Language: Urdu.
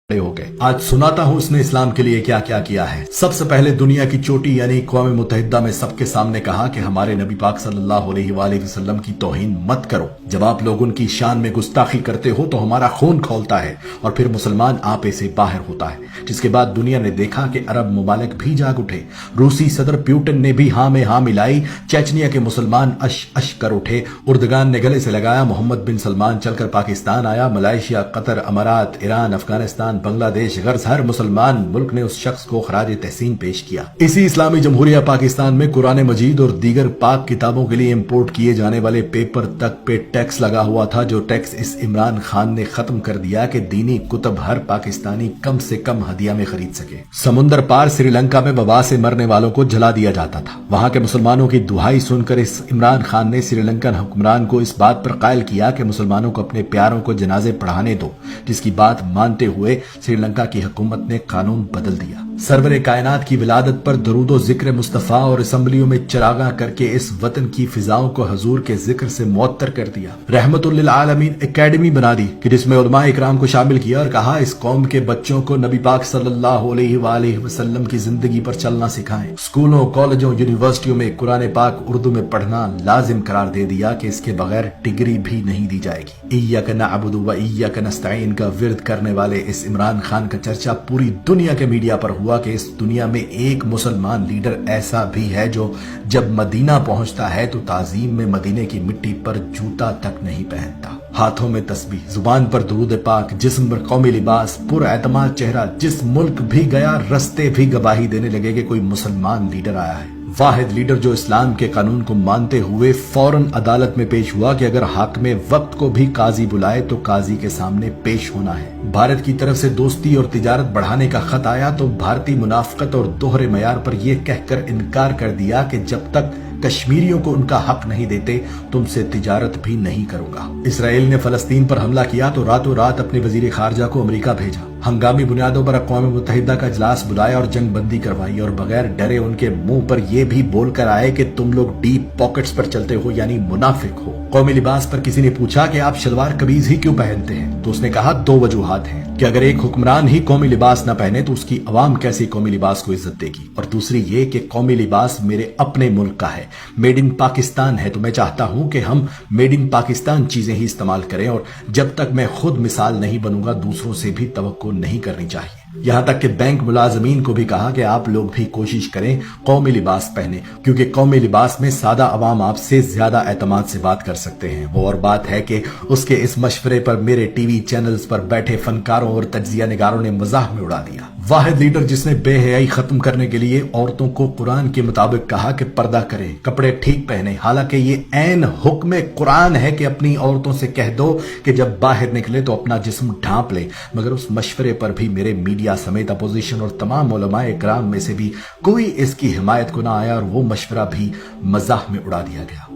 ہو گئے۔ آج سناتا ہوں اس نے اسلام کے لیے کیا کیا کیا ہے۔ سب سے پہلے دنیا کی چوٹی یعنی اقوام متحدہ میں سب کے سامنے کہا کہ ہمارے نبی پاک صلی اللہ علیہ وآلہ وسلم کی توہین مت کرو۔ جب آپ لوگ ان کی شان میں گستاخی کرتے ہو تو ہمارا خون کھولتا ہے اور پھر مسلمان آپے سے باہر ہوتا ہے۔ جس کے بعد دنیا نے دیکھا کہ عرب ممالک بھی جاگ اٹھے، روسی صدر پیوٹن نے بھی ہاں میں ہاں ملائی، چیچنیا کے مسلمان اش اش کر اٹھے، اردگان نے گلے سے لگایا، محمد بن سلمان چل کر پاکستان آیا، ملائیشیا، قطر، امارات، ایران، افغانستان، بنگلہ دیش، غرض ہر مسلمان ملک نے اس شخص کو خراج تحسین پیش کیا۔ اسی اسلامی جمہوریہ پاکستان میں قرآن مجید اور دیگر پاک کتابوں کے لیے امپورٹ کیے جانے والے پیپر تک پہ ٹیکس لگا ہوا تھا، جو ٹیکس اس عمران خان نے ختم کر دیا کہ دینی کتب ہر پاکستانی کم سے کم ہدیہ میں خرید سکے۔ سمندر پار سری لنکا میں وبا سے مرنے والوں کو جلا دیا جاتا تھا۔ وہاں کے مسلمانوں کی دہائی سن کر اس عمران خان نے سری لنکن حکمران کو اس بات پر قائل کیا کہ مسلمانوں کو اپنے پیاروں کو جنازے پڑھانے دو، جس کی بات مانتے ہوئے سری لنکا کی حکومت نے قانون بدل دیا۔ سرور کائنات کی ولادت پر درود و ذکر مصطفیٰ اور اسمبلیوں میں چراغاں کر کے اس وطن کی فضاؤں کو حضور کے ذکر سے معطر کر دیا۔ رحمت للعالمین اکیڈمی بنا دی کہ جس میں علماء اکرام کو شامل کیا اور کہا اس قوم کے بچوں کو نبی پاک صلی اللہ علیہ وآلہ وسلم کی زندگی پر چلنا سکھائیں۔ اسکولوں، کالجوں، یونیورسٹیوں میں قرآن پاک اردو میں پڑھنا لازم قرار دے دیا کہ اس کے بغیر ڈگری بھی نہیں دی جائے گی۔ ایاک نعبد و ایاک نستعین کا ورد کرنے والے اس عمران خان کا چرچا پوری دنیا کے میڈیا پر ہوا کہ اس دنیا میں ایک مسلمان لیڈر ایسا بھی ہے جو جب مدینہ پہنچتا ہے تو تعظیم میں مدینے کی مٹی پر جوتا تک نہیں پہنتا۔ ہاتھوں میں تسبیح، زبان پر درود پاک، جسم پر قومی لباس، پر اعتماد چہرہ، جس ملک بھی گیا رستے بھی گواہی دینے لگے کہ کوئی مسلمان لیڈر آیا ہے۔ واحد لیڈر جو اسلام کے قانون کو مانتے ہوئے فوراً عدالت میں پیش ہوا کہ اگر حاکم وقت کو بھی قاضی بلائے تو قاضی کے سامنے پیش ہونا ہے۔ بھارت کی طرف سے دوستی اور تجارت بڑھانے کا خط آیا تو بھارتی منافقت اور دوہرے معیار پر یہ کہہ کر انکار کر دیا کہ جب تک کشمیریوں کو ان کا حق نہیں دیتے تم سے تجارت بھی نہیں کروں گا۔ اسرائیل نے فلسطین پر حملہ کیا تو راتوں رات اپنے وزیر خارجہ کو امریکہ بھیجا، ہنگامی بنیادوں پر اقوام متحدہ کا اجلاس بلایا اور جنگ بندی کروائی اور بغیر ڈرے ان کے منہ پر یہ بھی بول کر آئے کہ تم لوگ ڈیپ پاکٹس پر چلتے ہو یعنی منافق ہو۔ قومی لباس پر کسی نے پوچھا کہ آپ شلوار قمیض ہی کیوں پہنتے ہیں تو اس نے کہا دو وجوہات ہیں کہ اگر ایک حکمران ہی قومی لباس نہ پہنے تو اس کی عوام کیسے قومی لباس کو عزت دے گی، اور دوسری یہ کہ قومی لباس میرے اپنے ملک کا ہے، میڈ ان پاکستان ہے، تو میں چاہتا ہوں کہ ہم میڈ ان پاکستان چیزیں ہی استعمال کریں اور جب تک میں خود مثال نہیں بنوں گا دوسروں سے بھی توقع نہیں کرنی چاہیے۔ یہاں تک کہ بینک ملازمین کو بھی کہا کہ آپ لوگ بھی کوشش کریں قومی لباس پہنے، کیونکہ قومی لباس میں سادہ عوام آپ سے زیادہ اعتماد سے بات کر سکتے ہیں۔ وہ اور بات ہے کہ اس کے اس مشورے پر میرے ٹی وی چینلز پر بیٹھے فنکاروں اور تجزیہ نگاروں نے مزاح میں اڑا دیا۔ واحد لیڈر جس نے بے حیائی ختم کرنے کے لیے عورتوں کو قرآن کے مطابق کہا کہ پردہ کریں، کپڑے ٹھیک پہنے، حالانکہ یہ عین حکم قرآن ہے کہ اپنی عورتوں سے کہہ دو کہ جب باہر نکلے تو اپنا جسم ڈھانپ لے، مگر اس مشورے پر بھی میرے میڈیا سمیت اپوزیشن اور تمام علماء اکرام میں سے بھی کوئی اس کی حمایت کو نہ آیا اور وہ مشورہ بھی مزاح میں اڑا دیا گیا۔